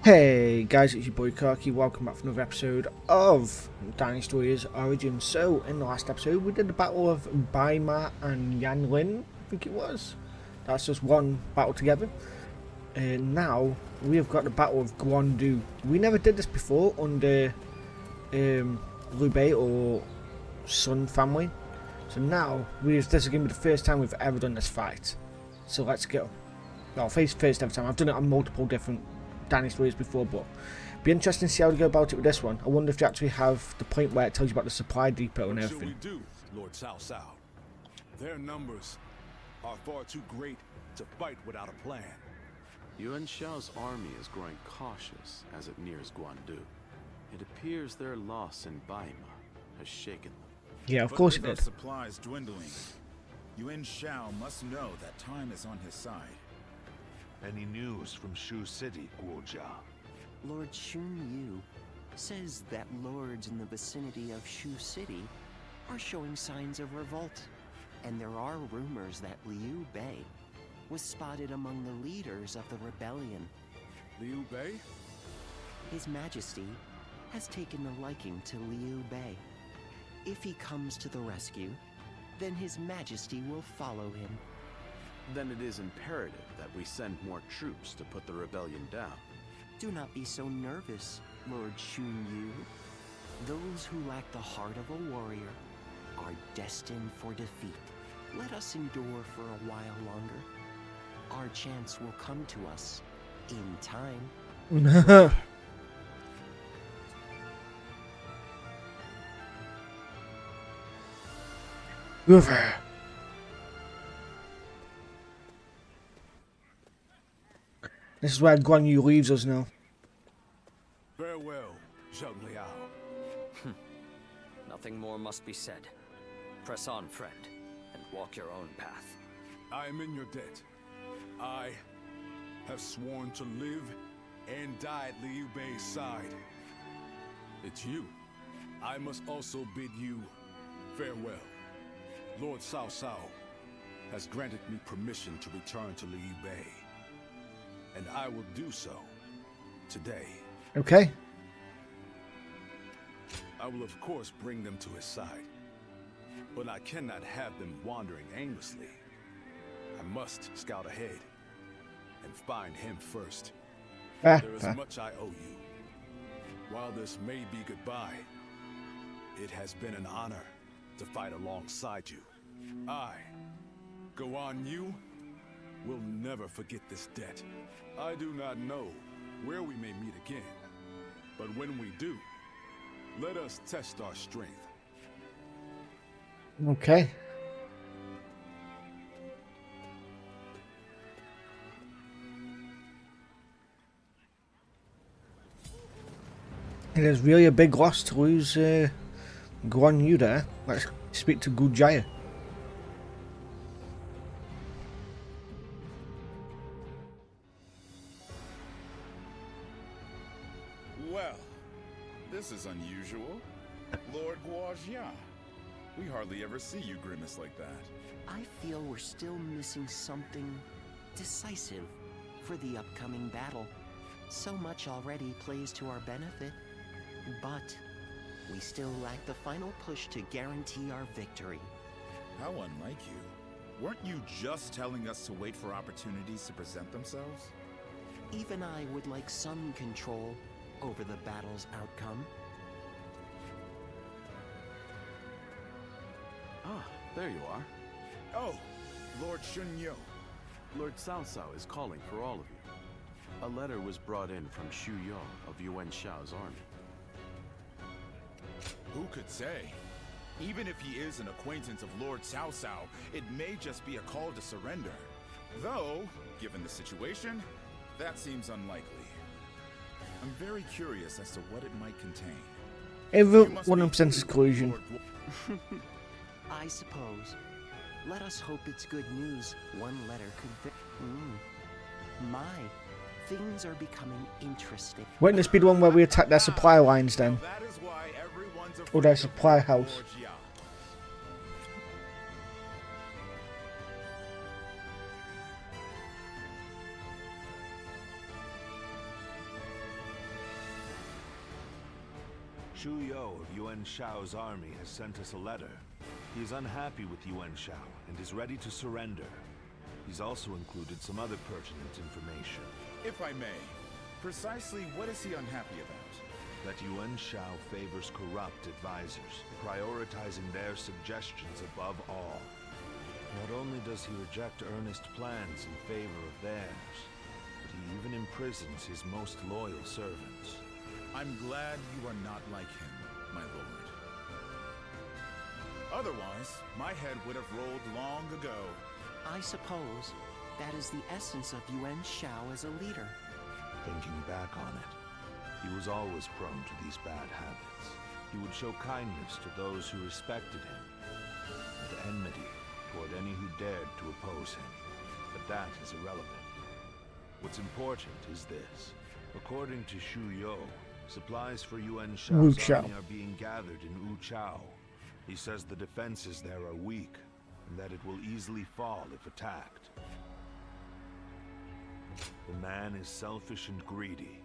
Hey guys, it's your boy Karki. Welcome back for another episode of Dynasty Warriors Origins. So, in the last episode, we did the battle of Baima and Yanlin, I think it was. That's just one battle together. Now, we have got the battle of Guandu. We never did this before under Liu Bei or Sun family. So now, this is going to be the first time we've ever done this fight. So let's go. Well, first every time. I've done it on multiple different Dynasty Warriors before, but be interesting to see how we go about it with this one. I wonder if you actually have the point where it tells you about the supply depot and everything. What shall we do, Lord Cao Cao? Their numbers are far too great to fight without a plan. Yuan Shao's army is growing cautious as it nears Guandu. It appears their loss in Baima has shaken them. Yeah, of course it did. Supplies dwindling. Yuan Shao must know that time is on his side. Any news from Shu City, Guojia? Lord Xun Yu says that lords in the vicinity of Shu City are showing signs of revolt, and there are rumors that Liu Bei was spotted among the leaders of the rebellion. Liu Bei? His Majesty has taken a liking to Liu Bei. If he comes to the rescue, then His Majesty will follow him. Then it is imperative that we send more troops to put the rebellion down. Do not be so nervous, Lord Xun Yu. Those who lack the heart of a warrior are destined for defeat. Let us endure for a while longer. Our chance will come to us in time. River. This is where Guan Yu leaves us now. Farewell, Zheng Liao. Nothing more must be said. Press on, friend, and walk your own path. I am in your debt. I have sworn to live and die at Liu Bei's side. It's you. I must also bid you farewell. Lord Cao Cao has granted me permission to return to Liu Bei, and I will do so today. Okay. I will of course bring them to his side, but I cannot have them wandering aimlessly. I must scout ahead and find him first. There is much I owe you. While this may be goodbye, it has been an honor to fight alongside you. I, Guan Yu, will never forget this debt. I do not know where we may meet again, but when we do, let us test our strength. Okay. It is really a big loss to lose Guan Yu there. Let's speak to Gujaya. Well, this is unusual. Lord Guojia. We hardly ever see you grimace like that. I feel we're still missing something decisive for the upcoming battle. So much already plays to our benefit, but we still lack the final push to guarantee our victory. How unlike you. Weren't you just telling us to wait for opportunities to present themselves? Even I would like some control over the battle's outcome. Ah, there you are. Oh, Lord Xun Yu. Lord Cao Cao is calling for all of you. A letter was brought in from Xu Yao of Yuan Shao's army. Who could say? Even if he is an acquaintance of Lord Cao Cao, it may just be a call to surrender. Though, given the situation, that seems unlikely. I'm very curious as to what it might contain. Every 100% exclusion. I suppose. Let us hope it's good news. One letter could My, things are becoming interesting. Wouldn't this be the one where we attack their supply lines then? That is why everyone's Or their afraid of supply Lord house? Guojia. Shu Yo of Yuan Shao's army has sent us a letter. He is unhappy with Yuan Shao and is ready to surrender. He's also included some other pertinent information. If I may, precisely what is he unhappy about? That Yuan Shao favors corrupt advisors, prioritizing their suggestions above all. Not only does he reject earnest plans in favor of theirs, but he even imprisons his most loyal servants. I'm glad you are not like him, my lord. Otherwise, my head would have rolled long ago. I suppose that is the essence of Yuan Shao as a leader. Thinking back on it, he was always prone to these bad habits. He would show kindness to those who respected him, and enmity toward any who dared to oppose him. But that is irrelevant. What's important is this. According to Shu Yo, supplies for Yuan Shao's army are being gathered in Wu Chao. He says the defenses there are weak, and that it will easily fall if attacked. The man is selfish and greedy,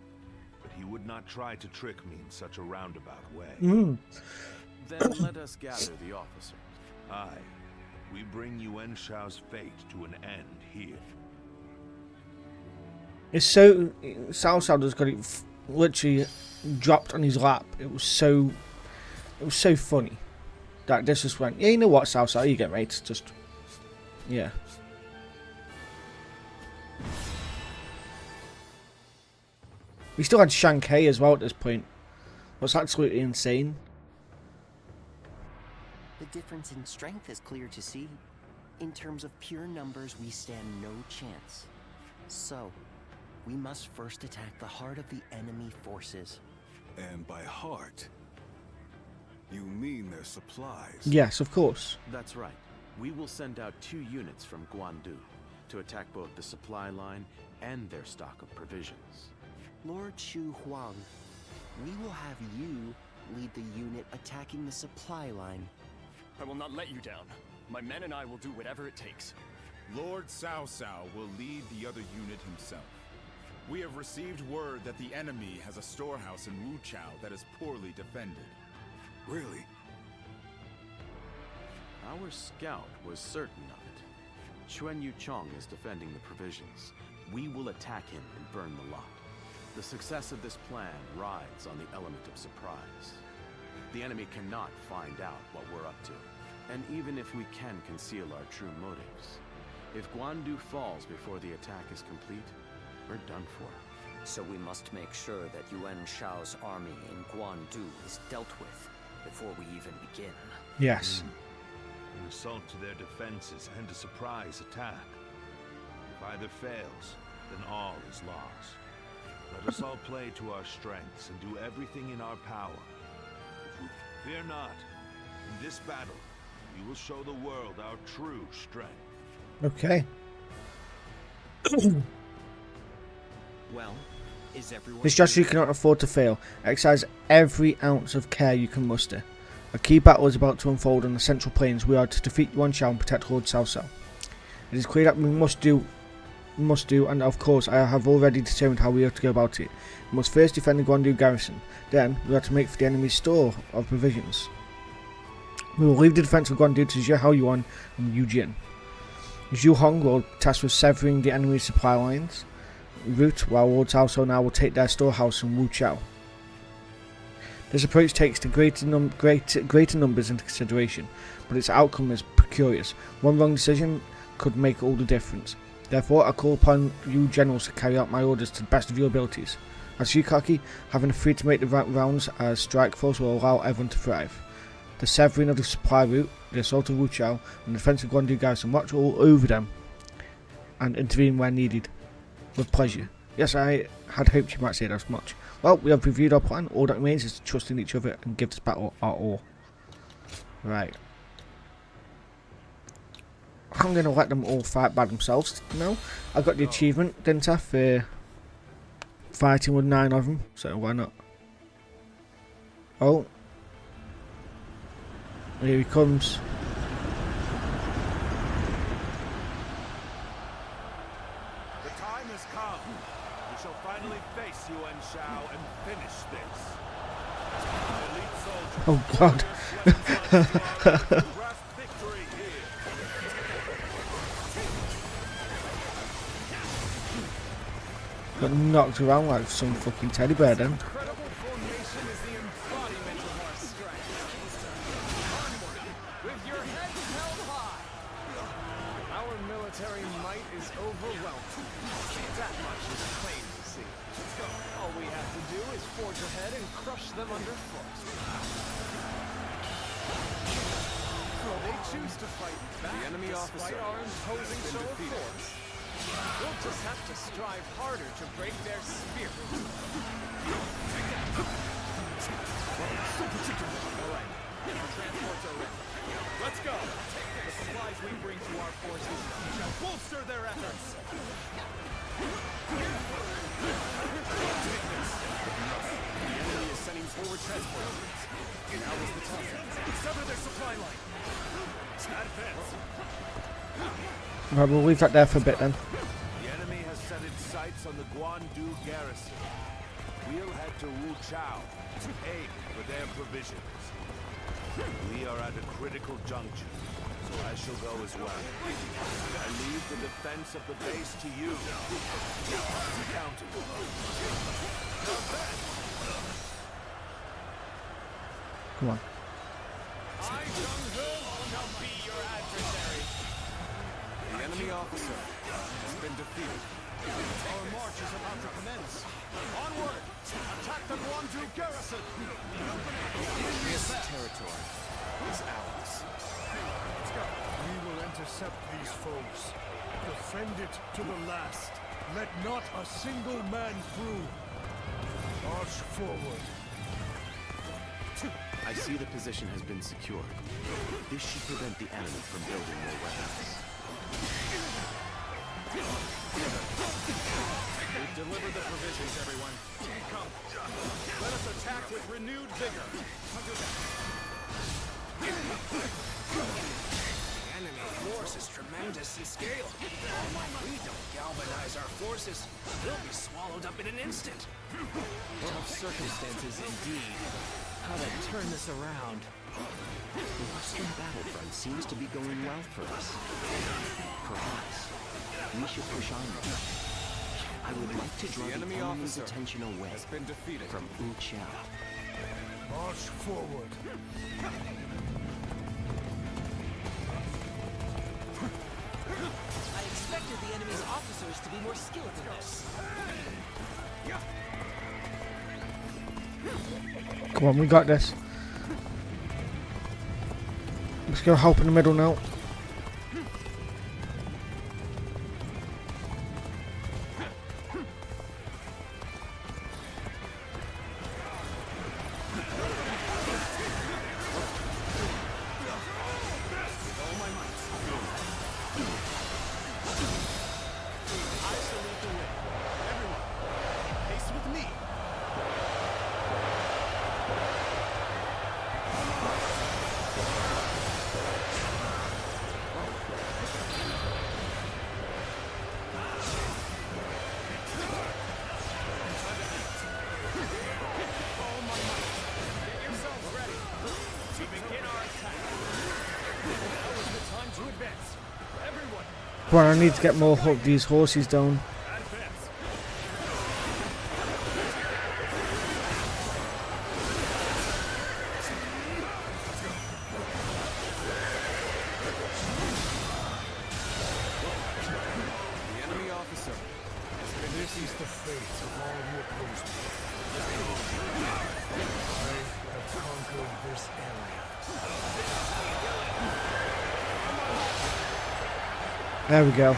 but he would not try to trick me in such a roundabout way. Then let us gather the officers. Aye, we bring Yuan Shao's fate to an end here. It's so Cao Cao just got it literally dropped on his lap. It was so funny that this just went. Yeah, you know what, Cao Cao, you get right. Just yeah. We still had Shanghai as well at this point. That's absolutely insane. The difference in strength is clear to see. In terms of pure numbers, we stand no chance. So, we must first attack the heart of the enemy forces. And by heart, you mean their supplies? Yes, of course. That's right. We will send out 2 units from Guandu to attack both the supply line and their stock of provisions. Lord Shu Huang, we will have you lead the unit attacking the supply line. I will not let you down. My men and I will do whatever it takes. Lord Cao Cao will lead the other unit himself. We have received word that the enemy has a storehouse in Wu Chao that is poorly defended. Really? Our scout was certain of it. Chuan Yu Chong is defending the provisions. We will attack him and burn the lot. The success of this plan rides on the element of surprise. The enemy cannot find out what we're up to. And even if we can conceal our true motives, if Guandu falls before the attack is complete, we're done for. So we must make sure that Yuan Shao's army in Guandu is dealt with before we even begin. Yes. An assault to their defenses and a surprise attack. If either fails, then all is lost. Let us all play to our strengths and do everything in our power. Fear not. In this battle, we will show the world our true strength. Okay. Well, is everyone... This strategy cannot afford to fail. Exercise every ounce of care you can muster. A key battle is about to unfold on the central plains. We are to defeat Yuan Shao and protect Lord Cao Cao. It is clear that we must do, and of course I have already determined how we are to go about it. We must first defend the Guandu garrison. Then we are to make for the enemy's store of provisions. We will leave the defence of Guandu to Zhe Haoyuan and Yu Jin. Zhu Hong will task with severing the enemy's supply lines route, while Lord Cao Cao now will take their storehouse in Wu Chao. This approach takes the greater numbers into consideration, but its outcome is precarious. One wrong decision could make all the difference. Therefore, I call upon you generals to carry out my orders to the best of your abilities. As Shikaki, having the free to make the rounds as strike force will allow everyone to thrive. The severing of the supply route, the assault of Wu Chao, and the defence of Guandu garrison, watch all over them and intervene where needed. With pleasure. Yes, I had hoped you might say that as much. Well, we have reviewed our plan. All that remains is to trust in each other and give this battle our all. Right. I'm going to let them all fight by themselves now. I got the achievement, didn't I, for fighting with 9 of them, so why not? Oh. Here he comes. The time has come. We shall finally face Yuan Shao and finish this. Oh god. Got knocked around like some fucking teddy bear then. Incredible formation is the embodiment of our strength. Onward, with your heads held high. Our military might is overwhelming. That much is plain to see. All we have to do is forge ahead and crush them underfoot. They choose to fight back The enemy despite officer our imposing has show been of defeated. force. We'll just have to strive harder to break their spirit. Alright, our transports are ready. Let's go! The supplies we bring to our forces shall bolster their efforts! The enemy is sending forward transport units. Now is the time. Sever their supply line! Advance! Right, we'll leave that there for a bit then. The enemy has set its sights on the Guandu garrison. We'll head to Wu Chao to aid for their provisions. We are at a critical junction, so I shall go as well. I leave the defense of the base to you. Count it. Come on. I, Jung-Ho, shall be your adversary. The enemy officer has been defeated. Our march is about to commence. Onward! Attack the Guandu garrison! This territory is ours. We will intercept these foes. Defend it to the last. Let not a single man through. March forward. I see the position has been secured. This should prevent the enemy from building more weapons. We've delivered the provisions, everyone. Come, let us attack with renewed vigor. The enemy force is tremendous in scale. If we don't galvanize our forces, they'll be swallowed up in an instant. Tough circumstances indeed. How to turn this around. The Western battlefront seems to be going well for us. Perhaps we should push on. I would like to draw the enemy enemy's officer attention away has been defeated. from Wu Chao. March forward. I expected the enemy's officers to be more skilled than this. Come on, we got this. Let's go help in the middle now. Come on, I need to get more these horses down. This is the fate of all who oppose me. I have conquered this area. There we go.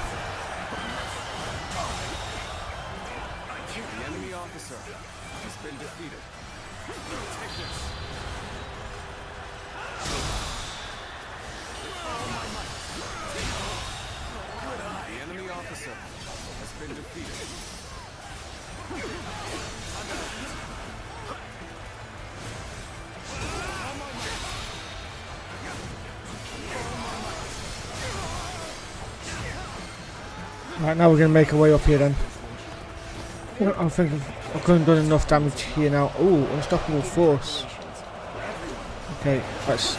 The enemy officer has been defeated. Take this. The enemy officer has been defeated. Right, now we're going to make our way up here then. I'm thinking I've done enough damage here now. Oh, unstoppable force. Okay, let's.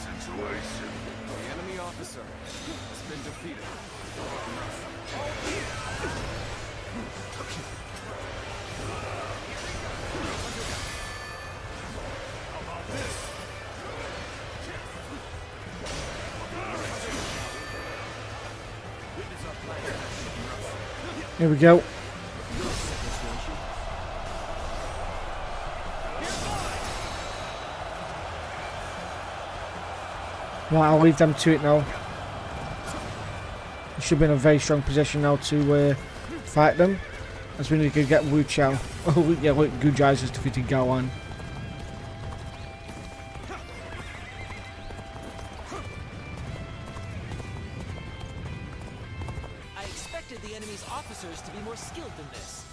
The enemy officer has been defeated. Here we go. Right, I'll leave them to it now. We should be in a very strong position now to fight them. As we need to get Wu Chao. Oh yeah, look, Gujai's just defeated Gaoan. I expected the enemy's officers to be more skilled than this.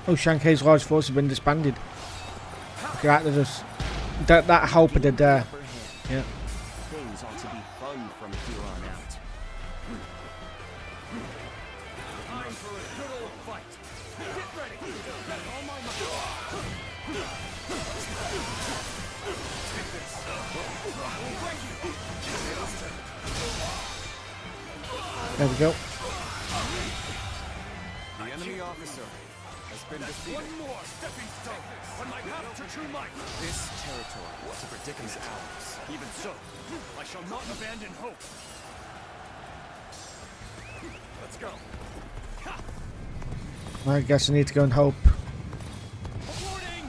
Oh, Shankai's large force has been disbanded. Look at that, they're just that helper did there. Yeah. Things ought to be fun from here on out. Time for a good old fight. Get ready. Get all my There we go. The enemy officer has been defeated. One more stepping stone on my path to true might. This territory was a predicament is ours. Even so, I shall not abandon hope. Let's go. I guess I need to go and help. Warning!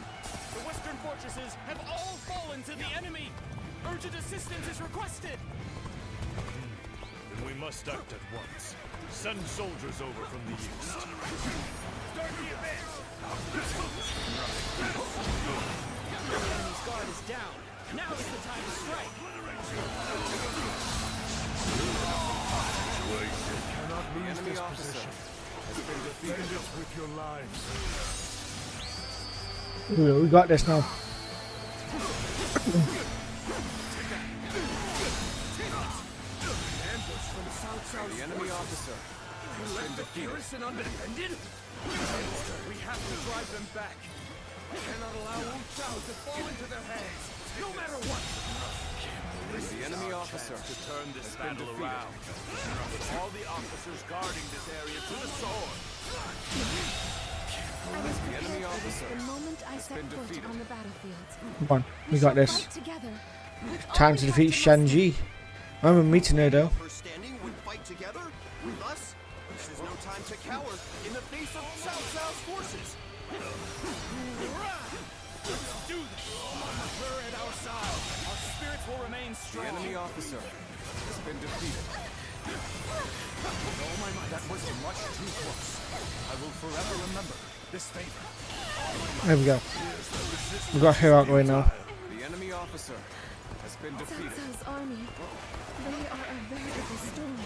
The western fortresses have all fallen to the enemy. Urgent assistance is requested. Then we must act at once. Send soldiers over from the east. Start the advance. The enemy's guard is down. Now is the time to strike. Cannot The lose enemy this officer position. has been defeated. Defend it with your lives. Ooh, we got this now. Ambush from south. The enemy officer has been defeated. Garrison undefended? We have to drive them back. We cannot allow Wu Chao to fall into their hands, no matter what. The enemy officer To turn this has been battle defeated. around. With all the officers guarding this area to the sword. I was The enemy prepared for this officer the moment I has set been foot defeated. on the battlefield. Come on, we got this. Fight together. Time to defeat Shanji. I'm a meeting her though. For standing would fight together with us. This is no time to cower in the face of Cao Cao's forces. Let's do this. We're at our side. Our spirits will remain strong. The enemy officer has been defeated. With all my might, that was much too close. I will forever remember this favor. There we go. We got her out the way now. The enemy officer has been Cao defeated. Cao's army. They are a veritable storm,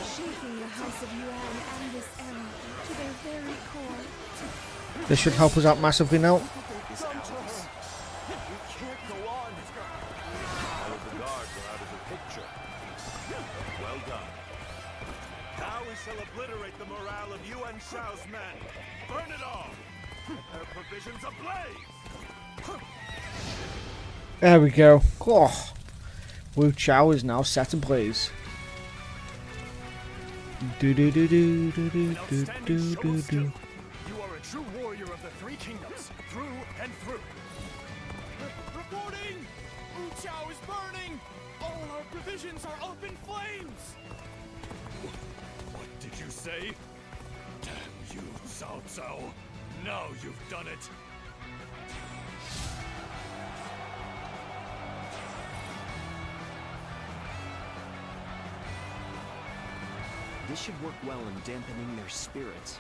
shaking the House of Yuan and this era to their very core. This should help us out massively now. Is ours. We can't go on. All of the guards are out of the picture. Well done. Now we shall obliterate the morale of Yuan Shao's men. Burn it all! Their provisions ablaze! There we go. Oh. Wu Chao is now set ablaze. Do do do do do do do do do do. You are a true warrior of the Three Kingdoms, through and through. Reporting! Wu Chao is burning! All our provisions are up in flames! What did you say? Damn you, Cao Cao. Now you've done it. This should work well in dampening their spirits.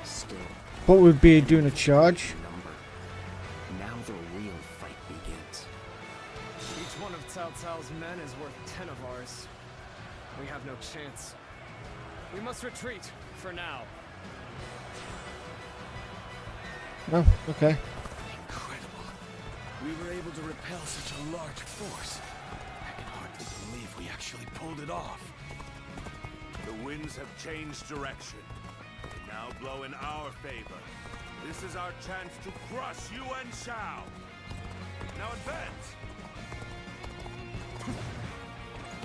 Still, What would be doing a charge? number. Now the real fight begins. Each one of Cao Cao's men is worth 10 of ours. We have no chance. We must retreat, for now. Oh, okay. Incredible. We were able to repel such a large force. I can hardly believe we actually pulled it off. The winds have changed direction. They now blow in our favor. This is our chance to crush Yuan Shao. Now advance.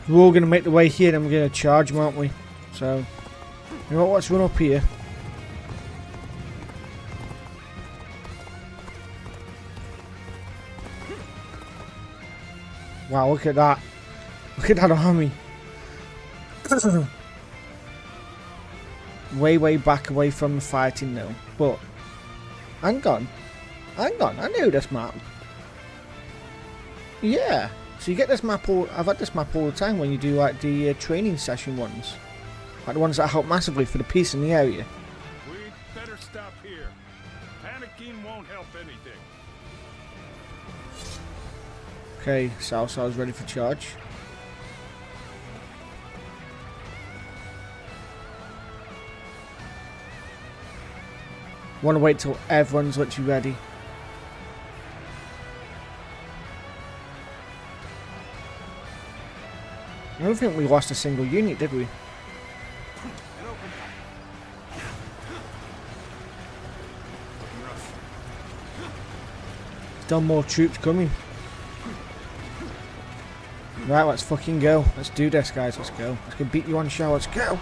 We're all going to make the way here, then we're going to charge them, aren't we? So, you know what, let's run up here. Wow, look at that. Look at that army. way back away from the fighting now. But, hang on, I knew this map. Yeah. So you get this map all, I've had this map all the time when you do like the training session ones. Like the ones that help massively for the peace in the area. We'd better stop here. Panicking won't help anything. Okay, Cao Cao's ready for charge. Want to wait till everyone's literally ready. I don't think we lost a single unit, did we? Still more troops coming. Right, let's fucking go. Let's do this, guys. Let's go. Let's go beat you on show. Let's go.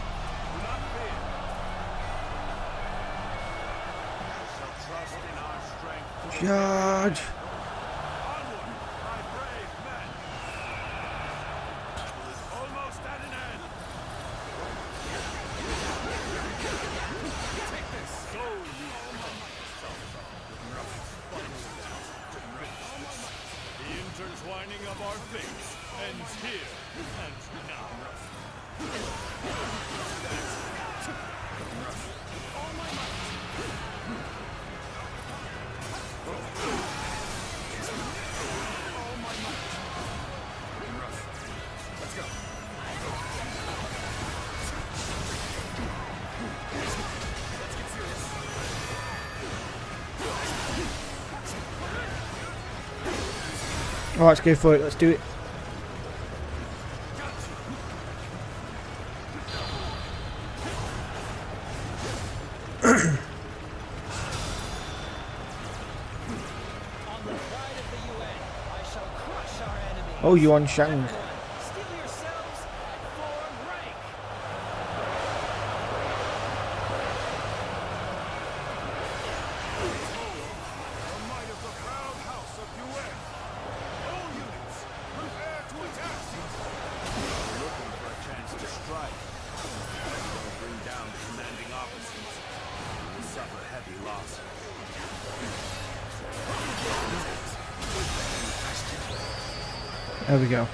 Charge. Intertwining of our fates ends here and now. Oh, let's go for it. Let's do it. Oh, Yuan Shang. There we go.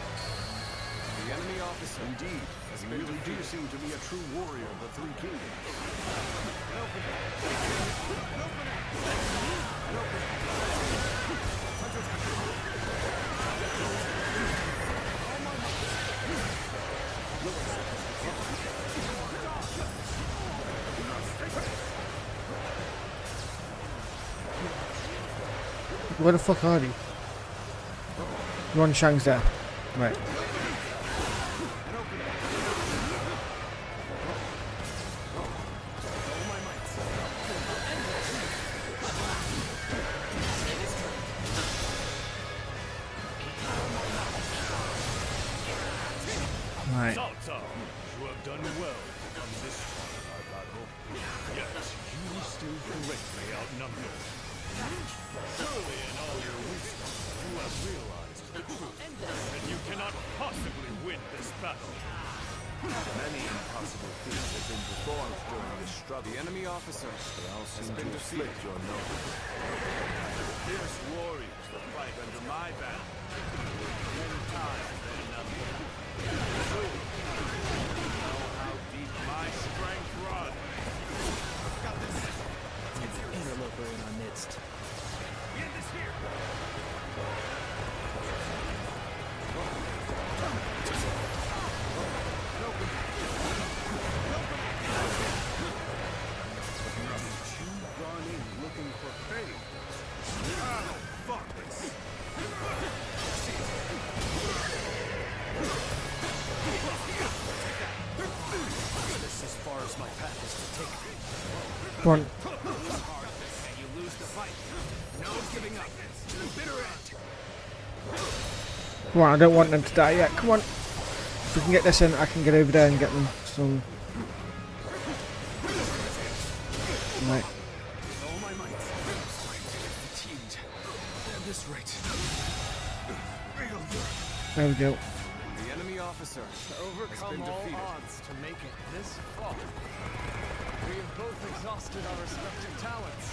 The enemy officer, indeed, has been really do seem to be a true warrior of the Three Kingdoms. Where the fuck are they? Yuan Shang's there. Right. Right. Cao Cao, you have done well to come this far in our battle. Yet, you are still greatly outnumbered. Surely in all your wisdom, you have realized the truth, that you cannot possibly win this battle. Many impossible feats have been performed during this struggle. The enemy officer They all seem has to been afflict defeated. your notice. Fierce warriors that fight under my banner will be 10 times their number. Soon, you know how deep my strength runs. Got this. Let's get the interloper in our midst. We end this here. You've gone in looking for fate. Oh, fuck this. This as far as my path is to take. Come on. And you lose the fight. No giving up. To the bitter end. Come on, I don't want them to die yet. Come on. If we can get this in, I can get over there and get them some. Right. All my might. Fatigued. At this rate. There we go. The enemy officer overcome all odds to make it this far. We have both exhausted our respective talents.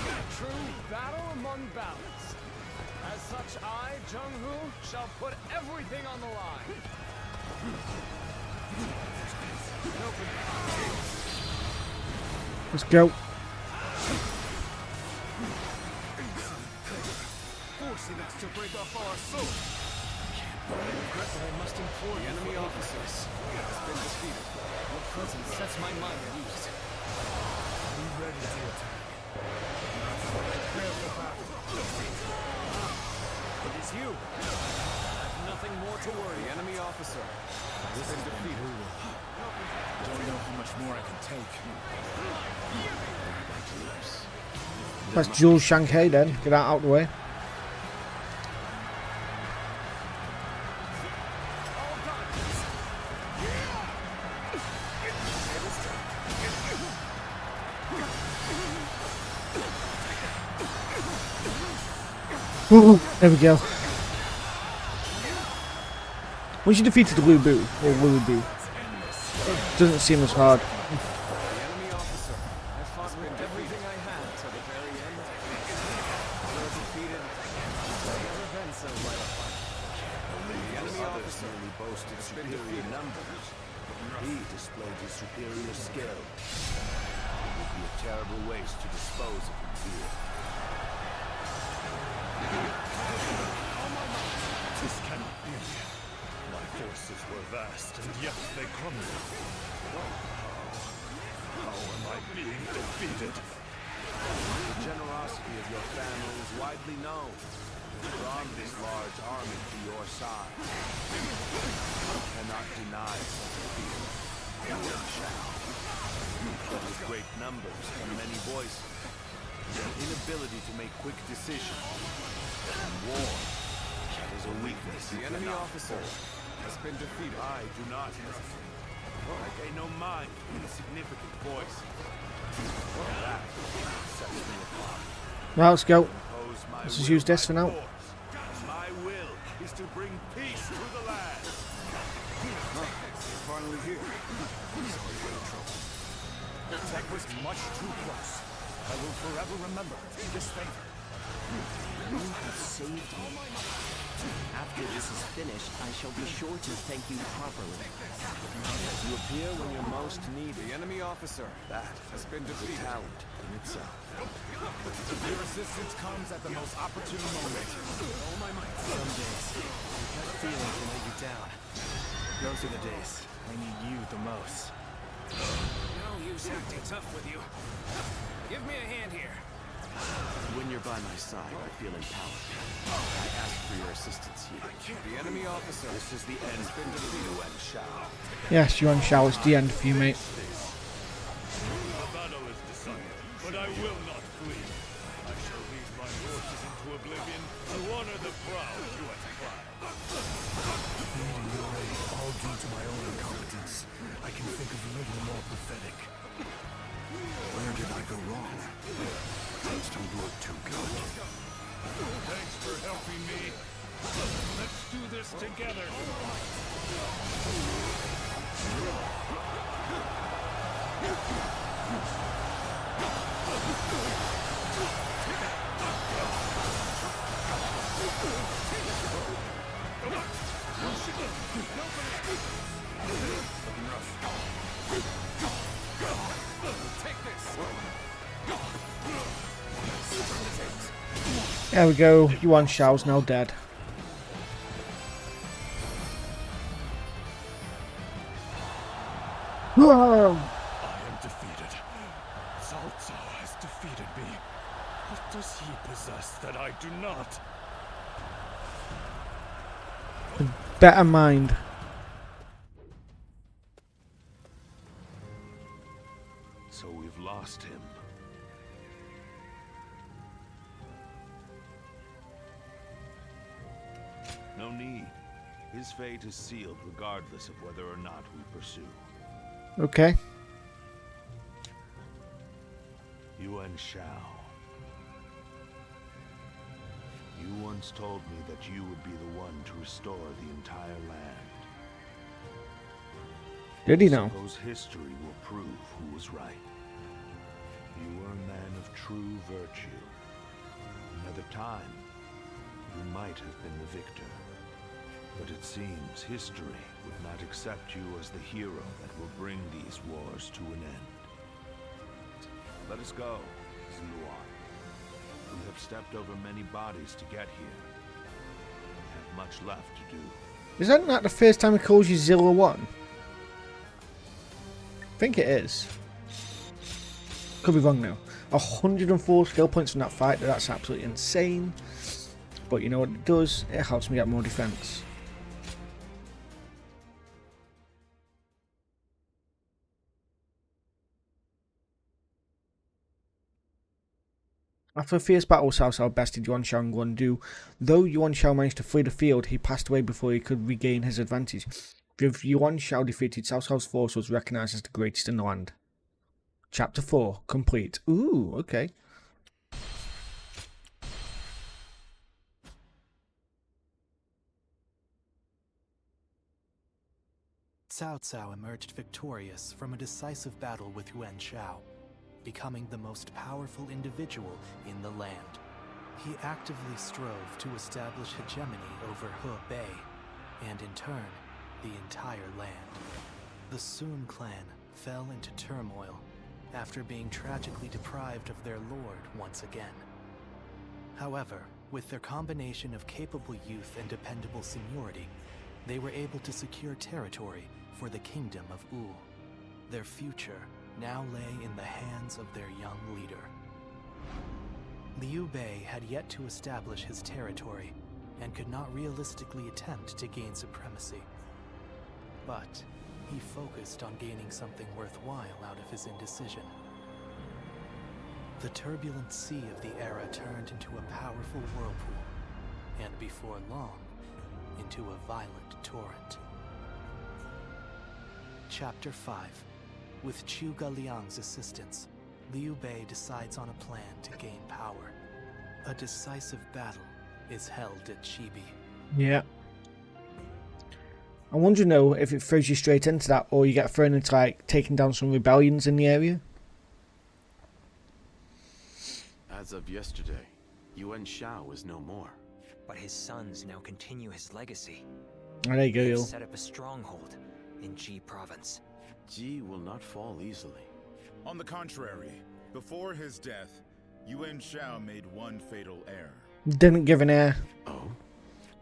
A true battle among battles. As such, I, Jung-Hoo, shall put everything on the line. Let's go. Forcing us to break off our sword. I must implore the enemy officers has been defeated. Your presence sets my mind at ease. Be ready to attack. Prepare for battle. It is you. I have nothing more to worry. The enemy officer has been defeated. Don't know how much more I can take. That's Jules Shanghai then. Get that out of the way. Ooh, there we go. Once you defeated the Blue Boo, or Willy Boo, it doesn't seem as hard. The enemy officer, I fought with everything I had till the very end. Though defeated, I've never been so gratified. The enemy officer boasted superior numbers. He displayed his superior skill. It would be a terrible waste to dispose of him here. This cannot be. My forces were vast, and yet they crumbled. How am I being defeated? The generosity of your family is widely known. You brought this large army to your side. You cannot deny such a feeling. You shall. But with great numbers and many voices, your inability to make quick decisions. In war, that is a weakness. The enemy officer has been defeated. I do not hesitate. I pay no mind to insignificant voice. That sets me apart. Right, let's go. Impose my Let's just will use this by for now. force. My will is to bring peace to the land. We're finally here. Sorry for the trouble. That was much too close. I will forever remember this favor. You have saved me. After this is finished, I shall be sure to thank you properly. You appear when you're most needed. The enemy officer That has been defeated. talent in itself. Your assistance comes at the most opportune moment. All my might. Some days, that feeling can let you down. Those are the days I need you the most. No use acting tough with you. Give me a hand here. When you're by my side, I feel empowered. I ask for your assistance here. The enemy officer This is the end for you and Shao. Yes, Yuan Shao, it's the end for you, mate. The battle is decided, but I will not flee. I shall lead my forces into oblivion to honor the proud Yuan clan. Leading your aid, all due to my own incompetence. I can think of little more pathetic. Where did I go wrong? Things don't look too good. Thanks for helping me. Let's do this together. There we go, Yuan Shao's now dead. I am defeated. Cao Cao has defeated me. What does he possess that I do not? Better mind. So we've lost him. No need. His fate is sealed regardless of whether or not we pursue. Okay. Yuan Shao. You once told me that you would be the one to restore the entire land. Did he know? Suppose history will prove who was right. You were a man of true virtue. Another time, you might have been the victor. But it seems history would not accept you as the hero that will bring these wars to an end. Let us go, Zuluan. We have stepped over many bodies to get here. We have much left to do. Is that not the first time he calls you Zilla 1? I think it is. Could be wrong now. 104 skill points from that fight. That's absolutely insane. But you know what it does? It helps me get more defense. After a fierce battle, Cao Cao bested Yuan Shao and Guandu. Though Yuan Shao managed to flee the field, he passed away before he could regain his advantage. With Yuan Shao defeated, Cao Cao's force was recognized as the greatest in the land. Chapter 4 complete. Ooh, okay. Cao Cao emerged victorious from a decisive battle with Yuan Shao, becoming the most powerful individual in the land. He actively strove to establish hegemony over Hebei, and in turn, the entire land. The Sun clan fell into turmoil after being tragically deprived of their lord once again. However, with their combination of capable youth and dependable seniority, they were able to secure territory for the kingdom of Ul. Their future now lay in the hands of their young leader. Liu Bei had yet to establish his territory and could not realistically attempt to gain supremacy. But he focused on gaining something worthwhile out of his indecision. The turbulent sea of the era turned into a powerful whirlpool, and before long, into a violent torrent. Chapter 5. With Zhuge Liang's assistance, Liu Bei decides on a plan to gain power. A decisive battle is held at Chibi. Yeah. I wonder though if it throws you straight into that, or you get thrown into like taking down some rebellions in the area. As of yesterday, Yuan Shao is no more. But his sons now continue his legacy. Oh, there you go, They've yo. set up a stronghold in Ji province. Ji will not fall easily. On the contrary, before his death, Yuan Shao made one fatal error. Didn't give an heir. Oh?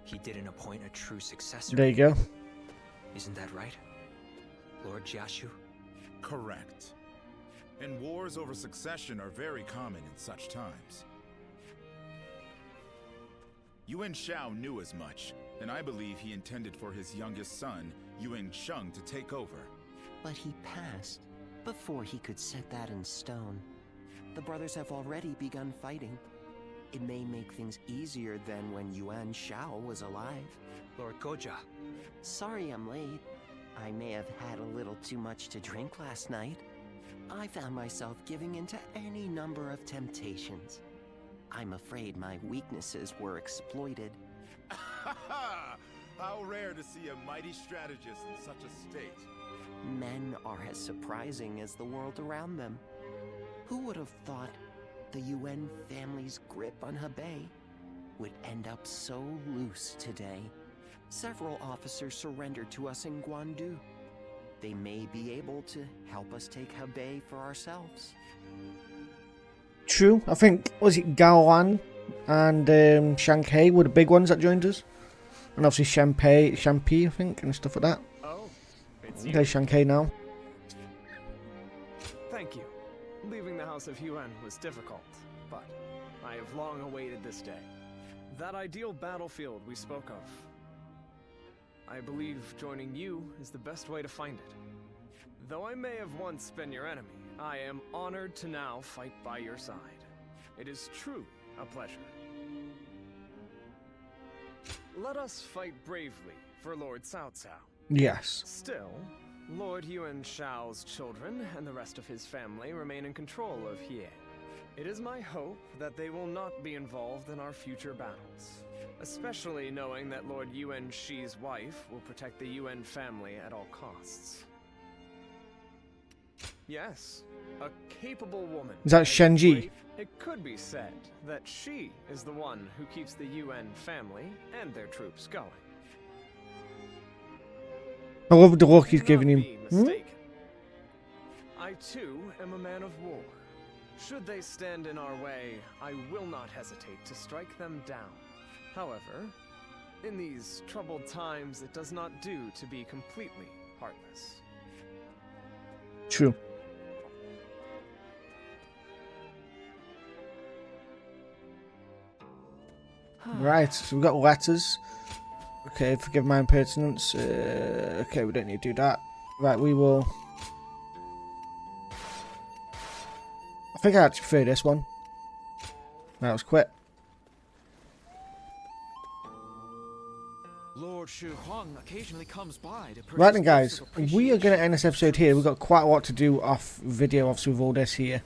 He didn't appoint a true successor. There you go. Isn't that right, Lord Jiashu? Correct. And wars over succession are very common in such times. Yuan Shao knew as much, and I believe he intended for his youngest son, Yuan Sheng, to take over. But he passed before he could set that in stone. The brothers have already begun fighting. It may make things easier than when Yuan Shao was alive. Lord Goja. Sorry I'm late. I may have had a little too much to drink last night. I found myself giving in to any number of temptations. I'm afraid my weaknesses were exploited. How rare to see a mighty strategist in such a state. Men are as surprising as the world around them. Who would have thought the Yuan family's grip on Hebei would end up so loose today? Several officers surrendered to us in Guandu. They may be able to help us take Hebei for ourselves. True. I think, was it Gaolan and Shanghai were the big ones that joined us? And obviously Shanpi, I think, and stuff like that. Oh, it's you. There's Shanghai now. Thank you. Leaving the House of Yuan was difficult, but I have long awaited this day. That ideal battlefield we spoke of. I believe joining you is the best way to find it. Though I may have once been your enemy, I am honored to now fight by your side. It is truly a pleasure. Let us fight bravely for Lord Cao Cao. Yes. Still, Lord Yuan Shao's children and the rest of his family remain in control of Hie. It is my hope that they will not be involved in our future battles, especially knowing that Lord Yuan Shi's wife will protect the Yuan family at all costs. Yes, a capable woman. Is that Shenji? It could be said that she is the one who keeps the Yuan family and their troops going. I love the look he's giving him. Be mistaken. I too am a man of war. Should they stand in our way, I will not hesitate to strike them down. However, in these troubled times, it does not do to be completely heartless. True. Right, so we've got letters. Okay, forgive my impertinence. Okay, we don't need to do that. Right, we will... I think I actually prefer this one. That was quick. Lord Shu Huang occasionally comes by to Right then, guys, we are going to end this episode here. We've got quite a lot to do off video, obviously, with all this here.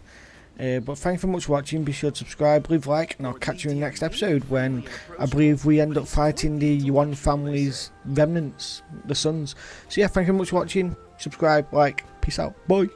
But thank you very much for watching. Be sure to subscribe, leave a like, and I'll catch you in the next episode when I believe we end up fighting the Yuan family's remnants, the sons. So yeah, thank you very much for watching. Subscribe, like, peace out, bye.